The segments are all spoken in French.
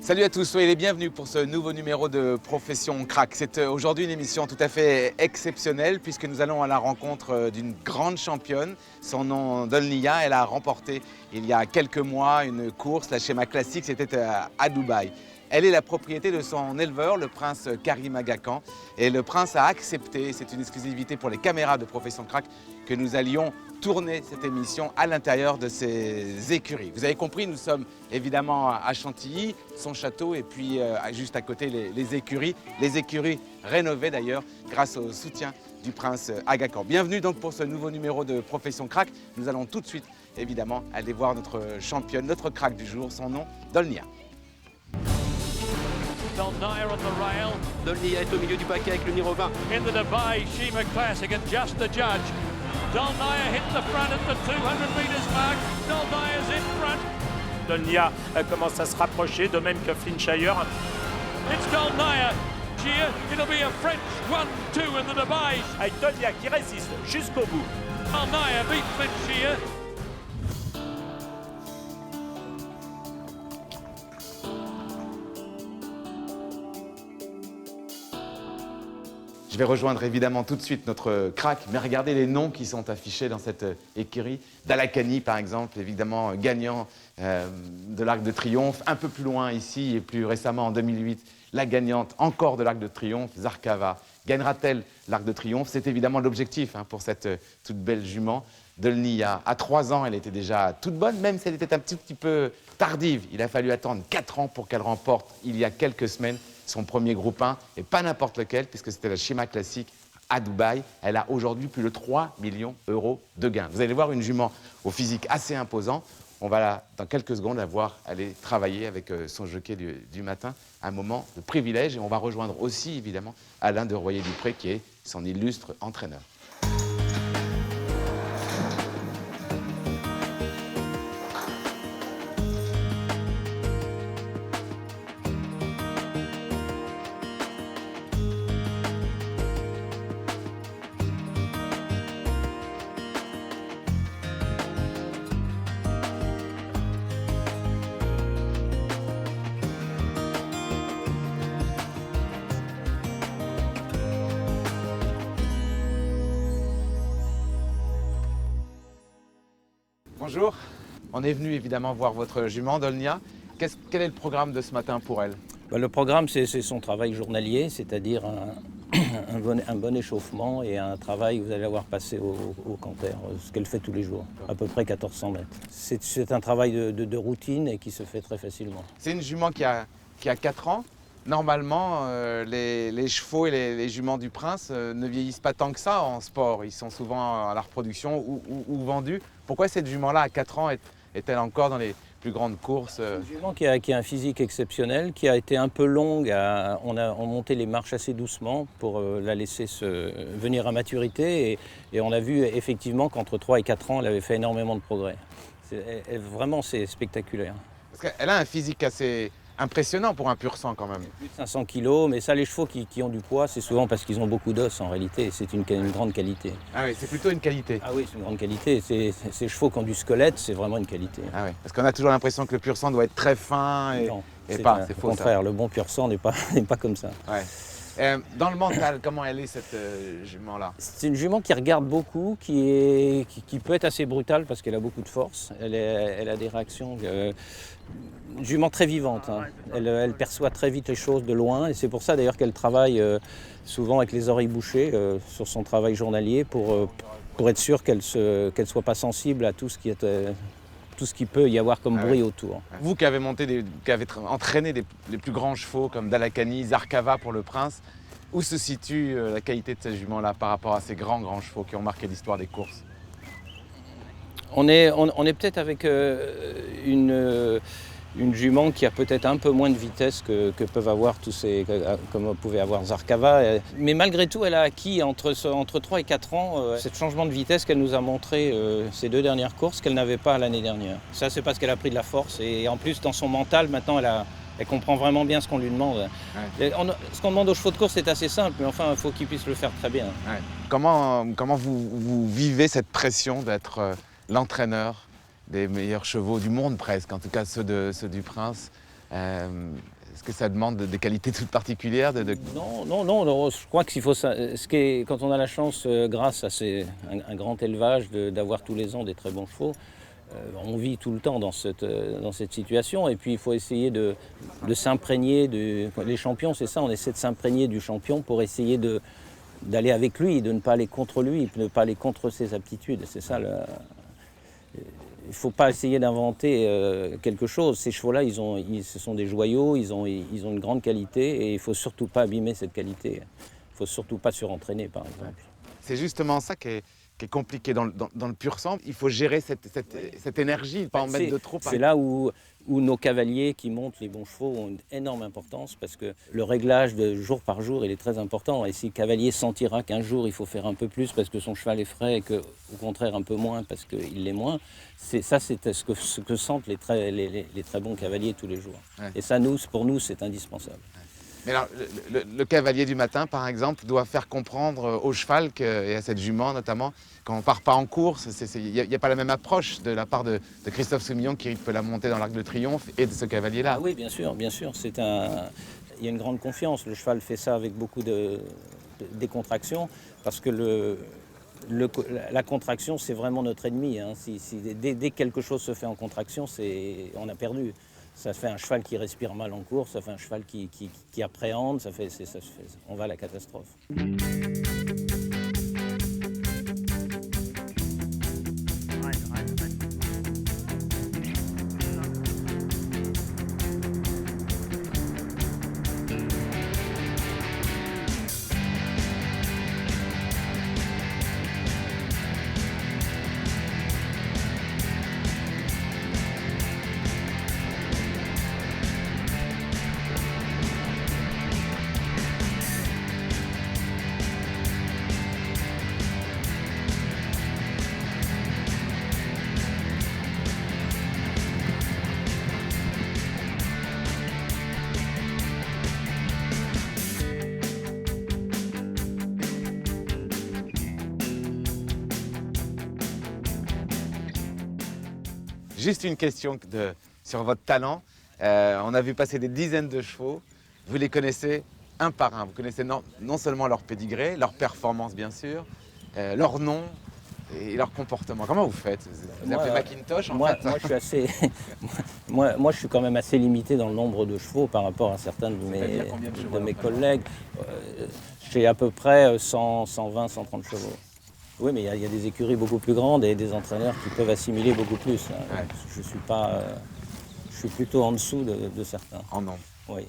Salut à tous, soyez les bienvenus pour ce nouveau numéro de Profession Crack. C'est aujourd'hui une émission tout à fait exceptionnelle puisque nous allons à la rencontre d'une grande championne. Son nom Dolniya, elle a remporté il y a quelques mois une course, la Schéma Classique, c'était à Dubaï. Elle est la propriété de son éleveur, le prince Karim Aga Khan. Et le prince a accepté, c'est une exclusivité pour les caméras de Profession Crack, que nous allions tourner cette émission à l'intérieur de ses écuries. Vous avez compris, nous sommes évidemment à Chantilly, son château, et puis juste à côté les écuries rénovées d'ailleurs grâce au soutien du prince Aga Khan. Bienvenue donc pour ce nouveau numéro de Profession Crack. Nous allons tout de suite évidemment aller voir notre championne, notre crack du jour, son nom Dolniya. Dolniya on the rail. Dolniya est au milieu du paquet avec le Nirova. In the Dubai Schéma Classic and just the judge. Dolniya hits the front at the 200 meters mark. Dolniya's in front. Dolniya commence à se rapprocher, de même que Flintshire. It's Dolniya. Here, it'll be a French 1-2 in the Dubai. Avec Dolniya qui résiste jusqu'au bout. Dolniya beat Flintshire. Je vais rejoindre évidemment tout de suite notre crack, mais regardez les noms qui sont affichés dans cette écurie. Dalakani par exemple, évidemment gagnant de l'Arc de Triomphe. Un peu plus loin ici et plus récemment en 2008, la gagnante encore de l'Arc de Triomphe, Zarkava. Gagnera-t-elle l'Arc de Triomphe? C'est évidemment l'objectif pour cette toute belle jument. Dolniya, à 3 ans, elle était déjà toute bonne, même si elle était un petit peu tardive. Il a fallu attendre 4 ans pour qu'elle remporte, il y a quelques semaines, son premier groupe 1, et pas n'importe lequel, puisque c'était la Schéma Classique à Dubaï. Elle a aujourd'hui plus de 3 millions d'euros de gains. Vous allez voir une jument au physique assez imposant. On va, dans quelques secondes, la voir aller travailler avec son jockey du matin. Un moment de privilège. Et on va rejoindre aussi, évidemment, Alain de Royer-Dupré, qui est son illustre entraîneur. Bonjour, on est venu évidemment voir votre jument Dolniya. Quel est le programme de ce matin pour elle? Le programme, c'est son travail journalier, c'est-à-dire un bon échauffement et un travail que vous allez avoir passé au canter, ce qu'elle fait tous les jours, à peu près 1400 mètres. C'est un travail de routine et qui se fait très facilement. C'est une jument qui a 4 ans. Normalement, les chevaux et les juments du prince ne vieillissent pas tant que ça en sport. Ils sont souvent à la reproduction ou vendus. Pourquoi cette jument-là, à 4 ans, est-elle encore dans les plus grandes courses? Une jument qui a un physique exceptionnel, qui a été un peu longue. On a monté les marches assez doucement pour la laisser venir à maturité. Et on a vu effectivement qu'entre 3 et 4 ans, elle avait fait énormément de progrès. Vraiment, c'est spectaculaire. Parce qu'elle a un physique assez impressionnant pour un pur sang quand même. Plus de 500 kilos, mais ça, les chevaux qui ont du poids, c'est souvent parce qu'ils ont beaucoup d'os en réalité. C'est une grande qualité. Ah oui, c'est plutôt une qualité. Ah oui, c'est une grande qualité. Ces chevaux qui ont du squelette, c'est vraiment une qualité. Ah oui, parce qu'on a toujours l'impression que le pur sang doit être très fin et, Non, c'est faux. Au contraire, ça. le bon pur sang n'est pas comme ça. Ouais. Dans le mental, comment elle est cette jument-là? C'est une jument qui regarde beaucoup, qui peut être assez brutale parce qu'elle a beaucoup de force. Elle a des réactions. Une jument très vivante. Hein. Elle perçoit très vite les choses de loin et c'est pour ça d'ailleurs qu'elle travaille souvent avec les oreilles bouchées sur son travail journalier pour être sûre qu'elle ne soit pas sensible à tout ce qui peut y avoir comme bruit autour. Vous qui avez entraîné les plus grands chevaux comme Dalakani, Zarkava pour le prince, où se situe la qualité de cette jument-là par rapport à ces grands chevaux qui ont marqué l'histoire des courses? On est peut-être avec une jument qui a peut-être un peu moins de vitesse que peuvent avoir comme pouvait avoir Zarkava. Mais malgré tout, elle a acquis entre 3 et 4 ans ce changement de vitesse qu'elle nous a montré ces 2 dernières courses qu'elle n'avait pas l'année dernière. Ça, c'est parce qu'elle a pris de la force et en plus, dans son mental, maintenant, elle comprend vraiment bien ce qu'on lui demande. Ouais. Ce qu'on demande aux chevaux de course, c'est assez simple, mais enfin, il faut qu'ils puissent le faire très bien. Ouais. Comment vous vivez cette pression d'être l'entraîneur des meilleurs chevaux du monde presque, en tout cas ceux du prince? Est-ce que ça demande des qualités toutes particulières Non, je crois que s'il faut ça, quand on a la chance, grâce à un grand élevage, d'avoir tous les ans des très bons chevaux, on vit tout le temps dans cette situation, et puis il faut essayer de s'imprégner, les champions c'est ça, on essaie de s'imprégner du champion pour essayer d'aller avec lui, de ne pas aller contre lui, de ne pas aller contre ses aptitudes, c'est ça. Il ne faut pas essayer d'inventer quelque chose. Ces chevaux-là, ce sont des joyaux, ils ont une grande qualité, et il ne faut surtout pas abîmer cette qualité. Il ne faut surtout pas surentraîner, par exemple. C'est justement ça qui est compliqué dans le pur sang. Il faut gérer cette énergie, pas en mettre de trop. C'est là où nos cavaliers qui montent les bons chevaux ont une énorme importance, parce que le réglage de jour par jour, il est très important. Et si le cavalier sentira qu'un jour il faut faire un peu plus parce que son cheval est frais, et qu'au contraire un peu moins parce qu'il l'est moins, c'est ce que sentent les très bons cavaliers tous les jours. Ouais. Et ça, pour nous, c'est indispensable. Mais alors, le cavalier du matin, par exemple, doit faire comprendre au cheval et à cette jument notamment, quand on ne part pas en course, il n'y a pas la même approche de la part de Christophe Soumillon qui peut la monter dans l'Arc de Triomphe et de ce cavalier-là. Ah oui, bien sûr. Il y a une grande confiance. Le cheval fait ça avec beaucoup de décontraction, parce que la contraction, c'est vraiment notre ennemi. Hein. Dès que quelque chose se fait en contraction, on a perdu. Ça fait un cheval qui respire mal en course, ça fait un cheval qui appréhende, on va à la catastrophe. Juste une question sur votre talent. On a vu passer des dizaines de chevaux. Vous les connaissez un par un. Vous connaissez non seulement leur pédigré, leur performance bien sûr, leur nom et leur comportement. Comment vous faites? Vous appelez Macintosh en fait? Moi, je suis quand même assez limité dans le nombre de chevaux par rapport à certains de mes collègues. J'ai à peu près 100, 120, 130 chevaux. Oui, mais il y a des écuries beaucoup plus grandes et des entraîneurs qui peuvent assimiler beaucoup plus. Ouais. Je suis plutôt en dessous de certains. En nombre. Oui.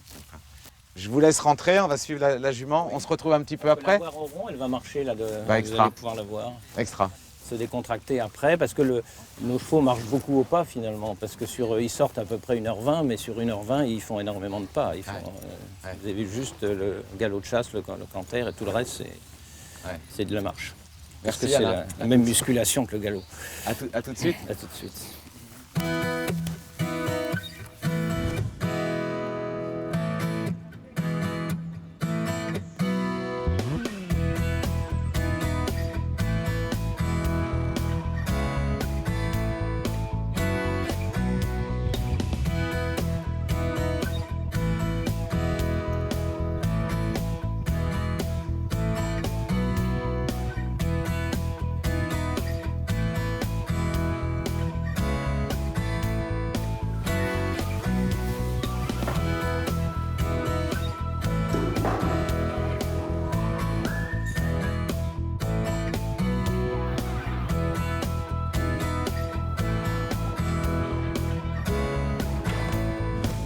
Je vous laisse rentrer, on va suivre la jument. Oui. On se retrouve un petit peu après. On va la voir au rond, elle va marcher là. Extra. Vous allez pouvoir la voir. Extra. Se décontracter après, parce que nos chevaux marchent beaucoup au pas finalement, parce que ils sortent à peu près 1h20, mais sur 1h20, ils font énormément de pas. Vous avez vu juste le galop de chasse, le canter, et tout le reste, c'est de la marche. Parce que c'est la même musculation que le galop. À tout de suite. À tout de suite.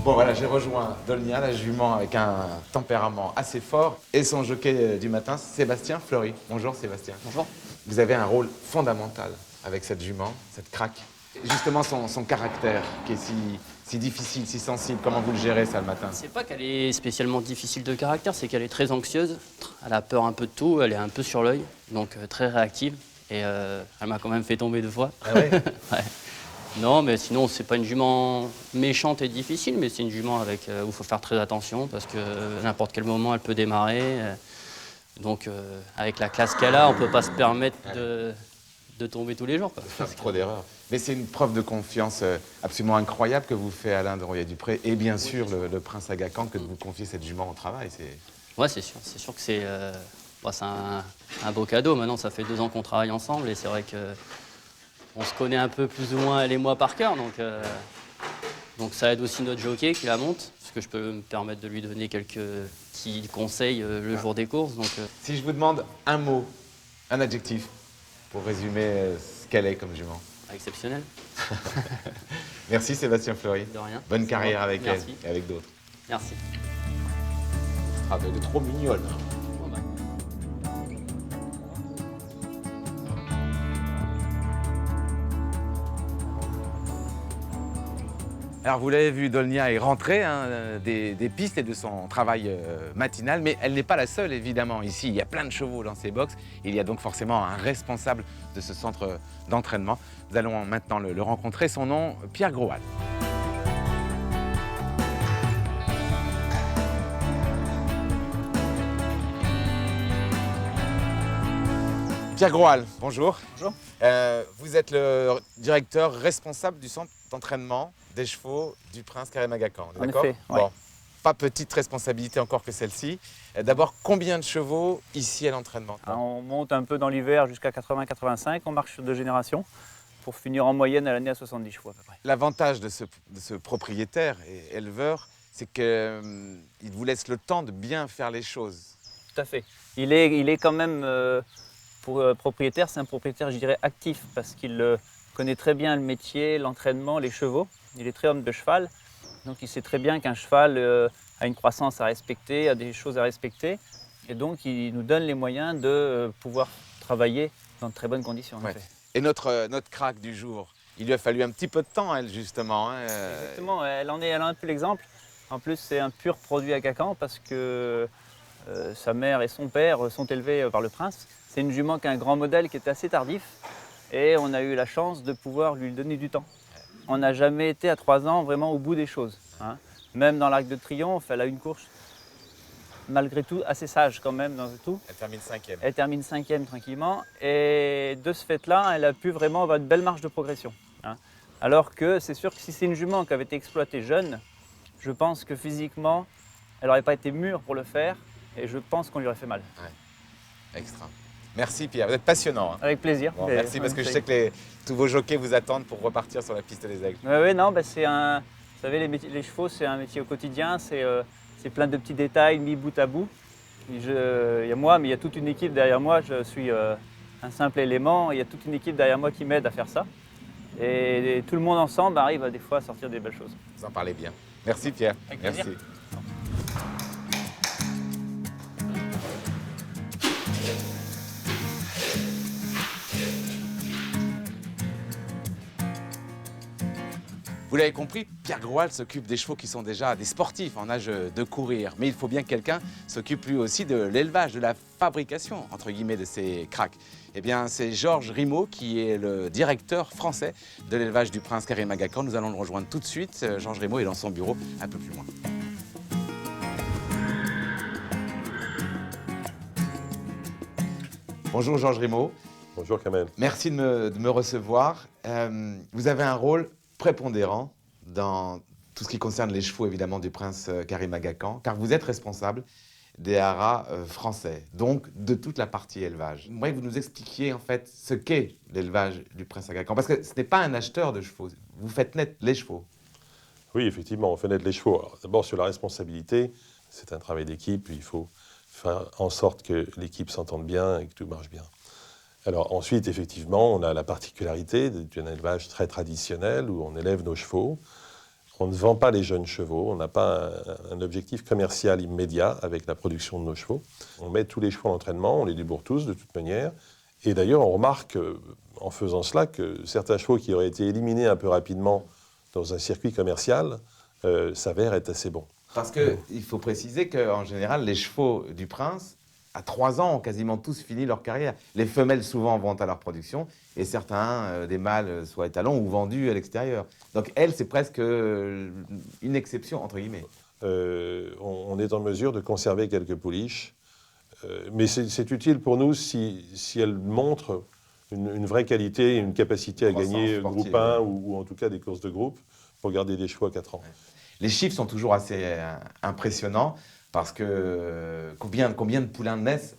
Bon voilà, j'ai rejoint Dolnia, la jument avec un tempérament assez fort, et son jockey du matin, Sébastien Fleury. Bonjour Sébastien. Bonjour. Vous avez un rôle fondamental avec cette jument, cette craque. Justement son caractère qui est si difficile, si sensible, comment vous le gérez ça le matin? C'est pas qu'elle est spécialement difficile de caractère, c'est qu'elle est très anxieuse, elle a peur un peu de tout, elle est un peu sur l'œil, donc très réactive, et elle m'a quand même fait tomber 2 fois. Ah ouais? Ouais. Non, mais sinon, c'est pas une jument méchante et difficile, mais c'est une jument où il faut faire très attention parce que n'importe quel moment, elle peut démarrer. Donc, avec la classe qu'elle a, on peut pas se permettre de tomber tous les jours, quoi. Faire trop d'erreurs. Mais c'est une preuve de confiance absolument incroyable que vous fait Alain de Royer-Dupré et bien sûr le prince Aga Khan que de vous confier cette jument au travail. Ouais, c'est sûr. C'est sûr que c'est un beau cadeau. Maintenant, ça fait 2 ans qu'on travaille ensemble et c'est vrai que on se connaît un peu plus ou moins elle et moi par cœur. Donc ça aide aussi notre jockey qui la monte, parce que je peux me permettre de lui donner quelques petits conseils le jour des courses. Si je vous demande un mot, un adjectif, pour résumer ce qu'elle est comme jument. Exceptionnel. Merci Sébastien Fleury. De rien. Bonne carrière avec Merci. elle et avec d'autres. Merci. Ah, elle est trop mignonne. Bon, bah. Alors vous l'avez vu, Dolnia est rentrée des pistes et de son travail matinal, mais elle n'est pas la seule évidemment. Ici, il y a plein de chevaux dans ces box. Il y a donc forcément un responsable de ce centre d'entraînement. Nous allons maintenant le rencontrer. Son nom, Pierre Groal. Pierre Groal, bonjour. Bonjour. Vous êtes le directeur responsable du centre d'entraînement des chevaux du prince Karim Aga Khan, En d'accord? effet, ouais. Bon, pas petite responsabilité encore que celle-ci. D'abord, combien de chevaux ici à l'entraînement? On monte un peu dans l'hiver jusqu'à 80-85, on marche sur 2 générations pour finir en moyenne à l'année à 70 chevaux à peu près. L'avantage de ce propriétaire et éleveur, c'est qu'il vous laisse le temps de bien faire les choses. Tout à fait. Il est quand même, pour propriétaire, c'est un propriétaire, je dirais, actif parce qu'il connaît très bien le métier, l'entraînement, les chevaux. Il est très homme de cheval, donc il sait très bien qu'un cheval a une croissance à respecter, a des choses à respecter. Et donc il nous donne les moyens de pouvoir travailler dans de très bonnes conditions. En Ouais. effet. Et notre crack du jour, il lui a fallu un petit peu de temps, elle, justement. Exactement, elle a un peu l'exemple. En plus, c'est un pur produit Aga Khan parce que sa mère et son père sont élevés par le prince. C'est une jument qui a un grand modèle qui est assez tardif et on a eu la chance de pouvoir lui donner du temps. On n'a jamais été à 3 ans vraiment au bout des choses. Hein. Même dans l'Arc de Triomphe, elle a une course malgré tout assez sage quand même dans tout. Elle termine 5e. Elle termine 5e tranquillement et de ce fait-là, elle a pu vraiment avoir une belle marge de progression. Hein. Alors que c'est sûr que si c'est une jument qui avait été exploitée jeune, je pense que physiquement, elle n'aurait pas été mûre pour le faire et je pense qu'on lui aurait fait mal. Extra. Merci Pierre, vous êtes passionnant. Hein. Avec plaisir. Bon, merci parce que je sais que tous vos jockeys vous attendent pour repartir sur la piste des Aigles. Oui, non, c'est un. Vous savez, les chevaux, c'est un métier au quotidien, c'est plein de petits détails mis bout à bout. Il y a moi, mais il y a toute une équipe derrière moi. Je suis un simple élément. Il y a toute une équipe derrière moi qui m'aide à faire ça. Et tout le monde ensemble arrive à des fois à sortir des belles choses. Vous en parlez bien. Merci Pierre. Avec Merci. plaisir. Vous l'avez compris, Pierre Groal s'occupe des chevaux qui sont déjà des sportifs en âge de courir. Mais il faut bien que quelqu'un s'occupe lui aussi de l'élevage, de la fabrication, entre guillemets, de ces cracks. Eh bien, c'est Georges Rimaud qui est le directeur français de l'élevage du prince Karim Aga Khan. Nous allons le rejoindre tout de suite. Georges Rimaud est dans son bureau un peu plus loin. Bonjour Georges Rimaud. Bonjour Kamel. Merci de me recevoir. Vous avez un rôle prépondérant dans tout ce qui concerne les chevaux, évidemment, du prince Karim Aga Khan, car vous êtes responsable des haras français, donc de toute la partie élevage. J'aimerais que vous nous expliquiez, en fait, ce qu'est l'élevage du prince Aga Khan, parce que ce n'est pas un acheteur de chevaux, vous faites naître les chevaux. Oui, effectivement, on fait naître les chevaux. D'abord, sur la responsabilité, c'est un travail d'équipe, il faut faire en sorte que l'équipe s'entende bien et que tout marche bien. Alors ensuite, effectivement, on a la particularité d'un élevage très traditionnel où on élève nos chevaux. On ne vend pas les jeunes chevaux, on n'a pas un objectif commercial immédiat avec la production de nos chevaux. On met tous les chevaux en entraînement, on les débourre tous de toute manière. Et d'ailleurs, on remarque en faisant cela que certains chevaux qui auraient été éliminés un peu rapidement dans un circuit commercial s'avèrent être assez bons. Parce qu'il faut préciser qu'en général, les chevaux du prince, à 3 ans, ont quasiment tous fini leur carrière. Les femelles, souvent, vont à leur production, et certains, des mâles, soit étalons ou vendus à l'extérieur. Donc, elle, c'est presque une exception, entre guillemets. On est en mesure de conserver quelques pouliches, mais c'est utile pour nous si elles montrent une vraie qualité, une capacité à gagner Croissance groupe sportive, 1 ou en tout cas des courses de groupe pour garder des chevaux à 4 ans. Les chiffres sont toujours assez impressionnants parce que combien de poulains naissent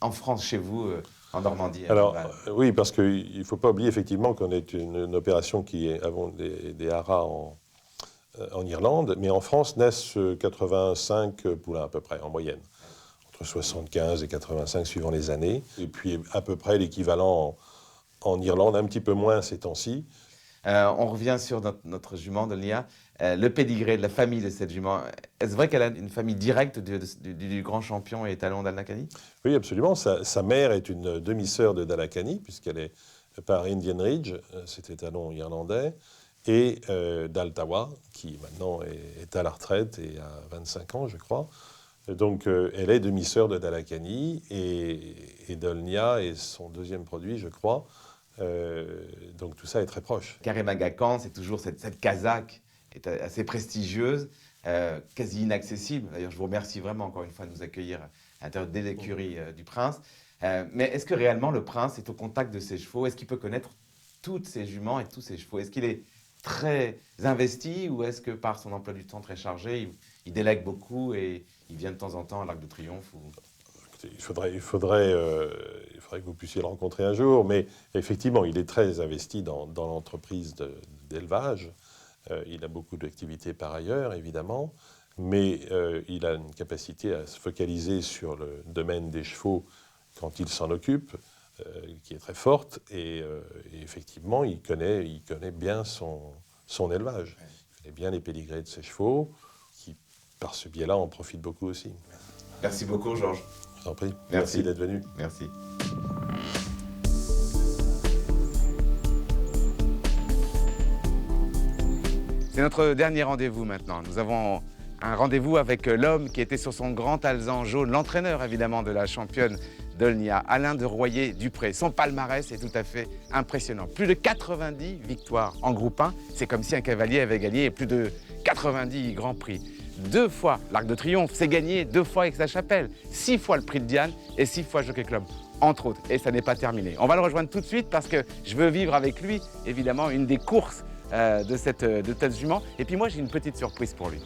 en France, chez vous, en Normandie? Alors, oui, parce qu'il ne faut pas oublier effectivement qu'on est une opération qui est avant des haras en Irlande, mais en France naissent 85 poulains à peu près, en moyenne. Entre 75 et 85 suivant les années. Et puis à peu près l'équivalent en Irlande, un petit peu moins ces temps-ci. On revient sur notre jument de Dolnia. Le pédigré de la famille de cette jument, est-ce vrai qu'elle a une famille directe du grand champion et étalon d'Al-Nakani? Oui, absolument. Sa mère est une demi-sœur de Dalakani, puisqu'elle est par Indian Ridge, cet étalon irlandais, et d'Altawa, qui maintenant est à la retraite et a 25 ans, je crois. Donc, elle est demi-sœur de Dalakani, et Dolnia est son deuxième produit, je crois. Donc, tout ça est très proche. Karim Aga Khan, c'est toujours cette casaque est assez prestigieuse, quasi inaccessible. D'ailleurs, je vous remercie vraiment encore une fois de nous accueillir à l'intérieur de l'écurie du Prince. Mais est-ce que réellement le Prince est au contact de ses chevaux? Est-ce qu'il peut connaître toutes ses juments et tous ses chevaux? Est-ce qu'il est très investi ou est-ce que par son emploi du temps très chargé, il délègue beaucoup et il vient de temps en temps à l'Arc de Triomphe Il faudrait que vous puissiez le rencontrer un jour, mais effectivement, il est très investi dans l'entreprise d'élevage. Il a beaucoup d'activités par ailleurs, évidemment, mais il a une capacité à se focaliser sur le domaine des chevaux quand il s'en occupe, qui est très forte, et effectivement, il connaît bien son élevage. Il connaît bien les pédigrés de ses chevaux, qui, par ce biais-là, en profitent beaucoup aussi. Merci beaucoup, Georges. Je vous en prie. Merci d'être venu. Merci. C'est notre dernier rendez-vous maintenant. Nous avons un rendez-vous avec l'homme qui était sur son grand alezan jaune, l'entraîneur évidemment de la championne Dolnia, Alain de Royer-Dupré. Son palmarès est tout à fait impressionnant. Plus de 90 victoires en groupe 1. C'est comme si un cavalier avait gagné plus de 90 grands prix. 2 fois l'Arc de Triomphe, c'est gagné 2 fois Aix-la-Chapelle, 6 fois le Prix de Diane et 6 fois Jockey Club, entre autres. Et ça n'est pas terminé. On va le rejoindre tout de suite parce que je veux vivre avec lui, évidemment, une des courses de cette jument. Et puis moi, j'ai une petite surprise pour lui.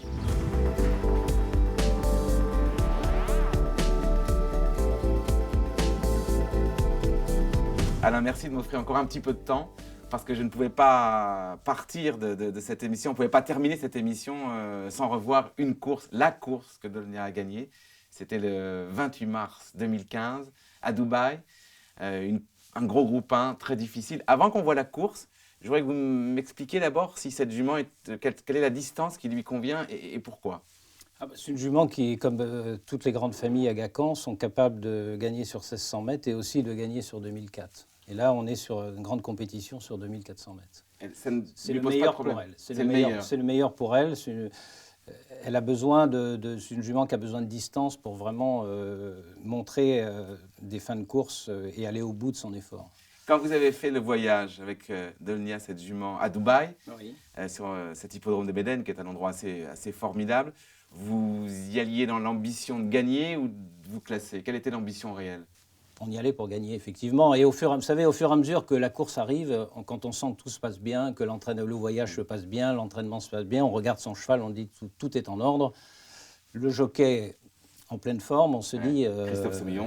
Alain, merci de m'offrir encore un petit peu de temps parce que je ne pouvais pas partir de cette émission, on ne pouvait pas terminer cette émission sans revoir une course, la course que Dolnia a gagnée. C'était le 28 mars 2015 à Dubaï, un gros groupe 1 très difficile. Avant qu'on voit la course, je voudrais que vous m'expliquiez d'abord si cette jument, quelle est la distance qui lui convient et pourquoi. C'est une jument qui, comme toutes les grandes familles Aga Khan, sont capables de gagner sur 1600 mètres et aussi de gagner sur 2004. Et là, on est sur une grande compétition sur 2400 mètres. C'est le meilleur pour elle. C'est le meilleur pour elle. Elle a besoin c'est une jument qui a besoin de distance pour vraiment montrer des fins de course et aller au bout de son effort. Quand vous avez fait le voyage avec Dolnia, cette jument, à Dubaï, oui, sur cet hippodrome de Bédène, qui est un endroit assez formidable, vous y alliez dans l'ambition de gagner ou de vous classer? Quelle était l'ambition réelle? On y allait pour gagner, effectivement. Et vous savez, au fur et à mesure que la course arrive, quand on sent que tout se passe bien, que le voyage se passe bien, l'entraînement se passe bien, on regarde son cheval, on dit que tout est en ordre. Le jockey en pleine forme, on se dit,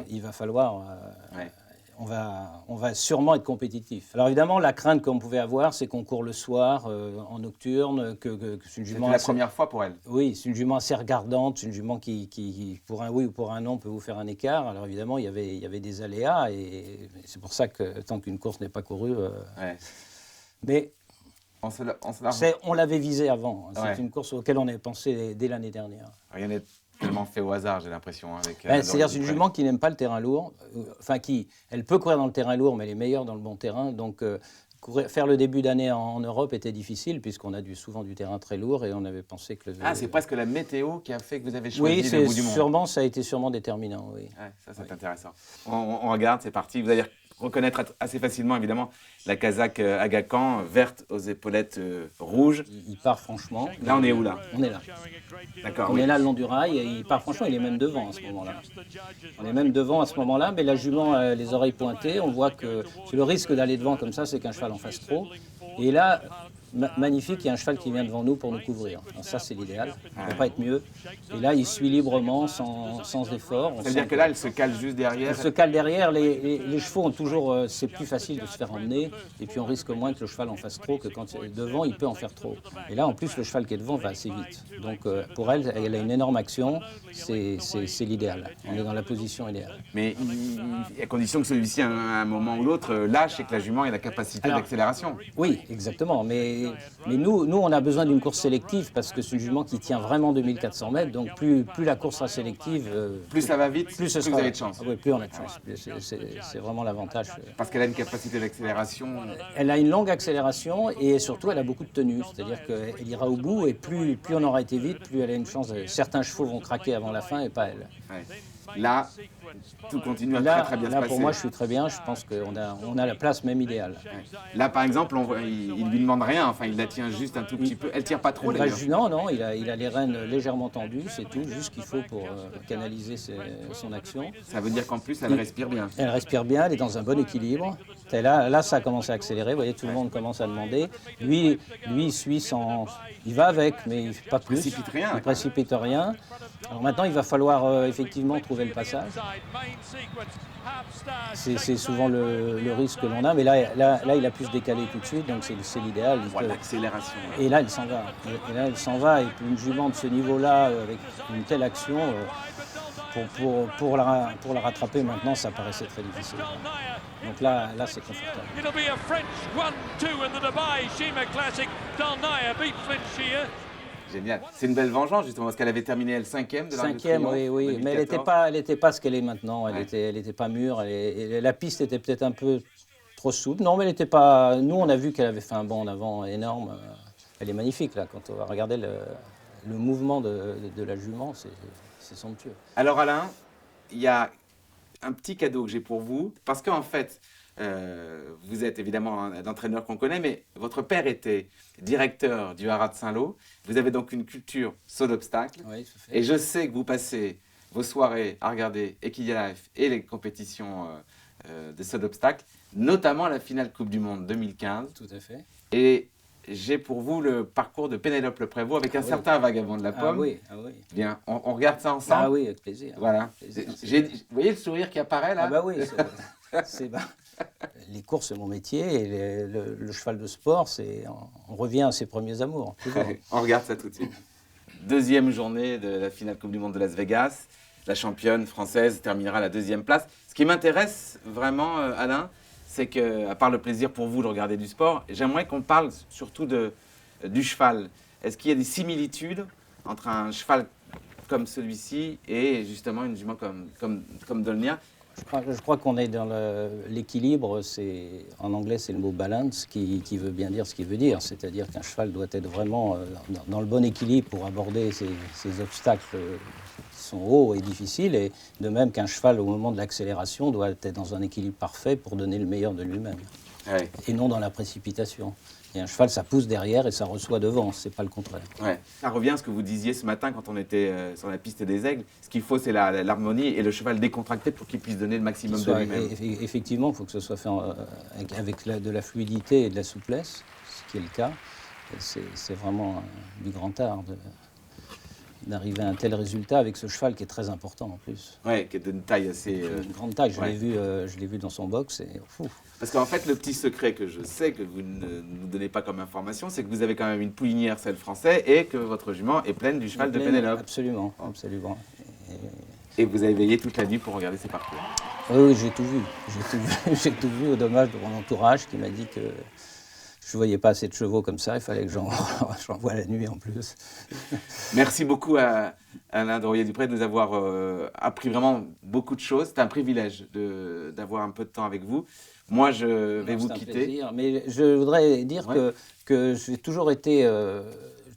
il va falloir... On va sûrement être compétitif. Alors évidemment, la crainte qu'on pouvait avoir, c'est qu'on court le soir, en nocturne, que c'est une jument... C'était la première fois pour elle. Oui, c'est une jument assez regardante, c'est une jument qui, pour un oui ou pour un non, peut vous faire un écart. Alors évidemment, il y avait des aléas, et c'est pour ça que tant qu'une course n'est pas courue... Mais on l'avait visé avant. C'est une course auquel on avait pensé dès l'année dernière. Rien n'est tellement fait au hasard, j'ai l'impression. C'est-à-dire c'est une jument qui n'aime pas le terrain lourd, elle peut courir dans le terrain lourd, mais elle est meilleure dans le bon terrain. Donc faire le début d'année en Europe était difficile, puisqu'on a souvent du terrain très lourd, et on avait pensé que... c'est presque la météo qui a fait que vous avez choisi le bout du monde. Oui, ça a été sûrement déterminant, oui. Ouais, ça c'est intéressant. On regarde, c'est parti. Vous allez reconnaître assez facilement, évidemment, la casaque Aga Khan, verte aux épaulettes rouges. Il part franchement. Là, on est où, là? On est là. D'accord, On oui. est là le long du rail et il part franchement, il est même devant à ce moment-là. On est même devant à ce moment-là, mais la jument a les oreilles pointées. On voit que le risque d'aller devant comme ça, c'est qu'un cheval en fasse trop. Et là, magnifique, il y a un cheval qui vient devant nous pour nous couvrir. Alors ça, c'est l'idéal. Il ne peut pas être mieux. Et là, il suit librement, sans effort. On C'est-à-dire sent que là, elle se cale juste derrière. il se cale derrière, les chevaux ont toujours, c'est plus facile de se faire emmener, et puis on risque moins que le cheval en fasse trop que quand il est devant, il peut en faire trop. Et là, en plus, le cheval qui est devant va assez vite. Donc pour elle, elle a une énorme action, c'est l'idéal. On est dans la position idéale. Mais à condition que celui-ci, à un moment ou l'autre, lâche et que la jument ait la capacité Alors, d'accélération. Oui, exactement. Mais nous, on a besoin d'une course sélective parce que c'est une jument qui tient vraiment 2400 mètres. Donc plus la course sera sélective, Plus ça va vite, plus vous avez de chance. Oui, plus on a de chance. C'est vraiment l'avantage. Parce qu'elle a une capacité d'accélération. Elle a une longue accélération et surtout elle a beaucoup de tenue. C'est-à-dire qu'elle ira au bout et plus on aura été vite, plus elle a une chance. Certains chevaux vont craquer avant la fin et pas elle. Ouais. Là, tout continue à Là, très bien se passer. pour moi, je suis très bien. Je pense qu'on a la place même idéale. Ouais. Là, par exemple, il lui demande rien. Enfin, il la tient juste un tout petit peu. Elle tire pas trop, d'ailleurs. Non, il a les rênes légèrement tendues, c'est tout, juste ce qu'il faut pour canaliser son action. Ça veut dire qu'en plus, elle respire bien. Elle respire bien, elle est dans un bon équilibre. Et là, ça a commencé à accélérer. Vous voyez, tout le monde commence à demander. Lui, il suit sans. Il va avec, mais il ne fait pas plus. précipite rien, Il ne précipite rien. Alors maintenant, il va falloir effectivement trouver le passage. C'est souvent le risque que l'on a, mais là, il a pu se décaler tout de suite, donc c'est l'idéal. Voilà, l'accélération. Et là, elle s'en va. Et là, elle s'en va. Et puis une jument de ce niveau-là, avec une telle action, pour la rattraper maintenant, ça paraissait très difficile. Donc là c'est confortable. It'll be a French 1-2 in the Dubai Shima Classic. Dalnaya beat Flintshire. Génial. C'est une belle vengeance, justement, parce qu'elle avait terminé, elle, 5e de l'Arc de Cinquième, Triomphe, oui. Mais 2014. elle n'était pas ce qu'elle est maintenant. Elle Ouais. était pas mûre. La piste était peut-être un peu trop souple. Non, mais elle n'était pas. Nous, on a vu qu'elle avait fait un bond en avant énorme. Elle est magnifique, là. Quand on va regarder le mouvement de la jument, c'est somptueux. Alors, Alain, il y a un petit cadeau que j'ai pour vous, parce qu'en fait, vous êtes évidemment un entraîneur qu'on connaît, mais votre père était directeur du Haras de Saint-Lô. Vous avez donc une culture saut d'obstacle. Oui, tout à fait. Et je sais que vous passez vos soirées à regarder Equidia Life et les compétitions de saut d'obstacle, notamment la finale Coupe du Monde 2015. Tout à fait. Et j'ai pour vous le parcours de Pénélope Le Prévost avec un oui. certain vagabond de la pomme. Ah oui. Bien, on regarde ça ensemble. Ah oui, avec plaisir. Voilà. Plaisir. Vous voyez le sourire qui apparaît là? Ah bah oui, les courses, c'est mon métier, et le cheval de sport, on revient à ses premiers amours. Toujours. On regarde ça tout de suite. Deuxième journée de la finale Coupe du Monde de Las Vegas. La championne française terminera à la 2e place. Ce qui m'intéresse vraiment, Alain, c'est que, à part le plaisir pour vous de regarder du sport, j'aimerais qu'on parle surtout du cheval. Est-ce qu'il y a des similitudes entre un cheval comme celui-ci et justement une jument comme Dolnia? Je crois qu'on est dans l'équilibre, en anglais c'est le mot balance qui veut bien dire ce qu'il veut dire, c'est-à-dire qu'un cheval doit être vraiment dans le bon équilibre pour aborder ces obstacles qui sont hauts et difficiles, et de même qu'un cheval au moment de l'accélération doit être dans un équilibre parfait pour donner le meilleur de lui-même, Ouais. et non dans la précipitation. Et un cheval, ça pousse derrière et ça reçoit devant, c'est pas le contraire. Ouais. Ça revient à ce que vous disiez ce matin quand on était sur la piste des aigles. Ce qu'il faut, c'est l'harmonie et le cheval décontracté pour qu'il puisse donner le maximum de lui-même. Effectivement, il faut que ce soit fait avec de la fluidité et de la souplesse, ce qui est le cas. C'est vraiment du grand art d'arriver à un tel résultat avec ce cheval qui est très important en plus. Ouais, qui est d'une taille assez... Une grande taille, ouais. je l'ai vu dans son box. Parce qu'en fait, le petit secret que je sais que vous ne nous donnez pas comme information, c'est que vous avez quand même une poulinière selle français et que votre jument est pleine du cheval de Pénélope. Absolument, absolument. Et vous avez veillé toute la nuit pour regarder ses parcours. Oui, j'ai tout vu. J'ai tout vu, au dommage de mon entourage qui m'a dit que je ne voyais pas assez de chevaux comme ça, il fallait que j'en voie la nuit en plus. Merci beaucoup à Alain Dorier-Dupré de nous avoir appris vraiment beaucoup de choses. C'est un privilège d'avoir un peu de temps avec vous. Moi, je vais vous quitter. Plaisir. Mais je voudrais dire que j'ai toujours été...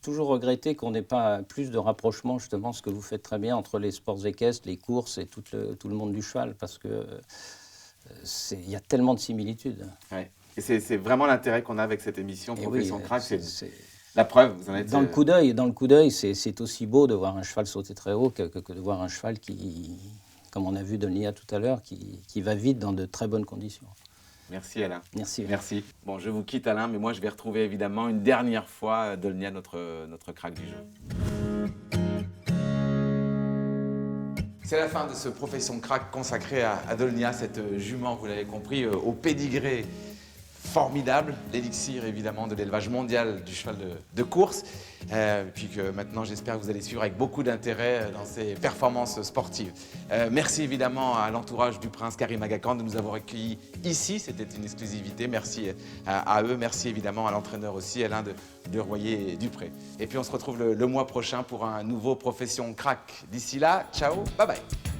toujours regretté qu'on n'ait pas plus de rapprochement, justement, ce que vous faites très bien, entre les sports équestres, les courses et tout le monde du cheval, parce que il y a tellement de similitudes. Ouais. Et c'est vraiment l'intérêt qu'on a avec cette émission Et Profession oui, Crack, c'est la preuve. Vous en êtes, dans le coup d'œil, c'est aussi beau de voir un cheval sauter très haut que de voir un cheval qui, comme on a vu Dolnia tout à l'heure, qui va vite dans de très bonnes conditions. Merci Alain. Merci. Merci. Bon, je vous quitte Alain, mais moi je vais retrouver évidemment une dernière fois Dolnia, notre crack du jeu. C'est la fin de ce Profession Crack consacré à Dolnia, cette jument, vous l'avez compris, au pédigré formidable, l'élixir évidemment de l'élevage mondial du cheval de course. Puis que maintenant j'espère que vous allez suivre avec beaucoup d'intérêt dans ses performances sportives. Merci évidemment à l'entourage du prince Karim Aga Khan de nous avoir accueillis ici, c'était une exclusivité. Merci à eux, merci évidemment à l'entraîneur aussi, Alain de Royer-Dupré. Et puis on se retrouve le mois prochain pour un nouveau Profession Crack. D'ici là, ciao, bye bye.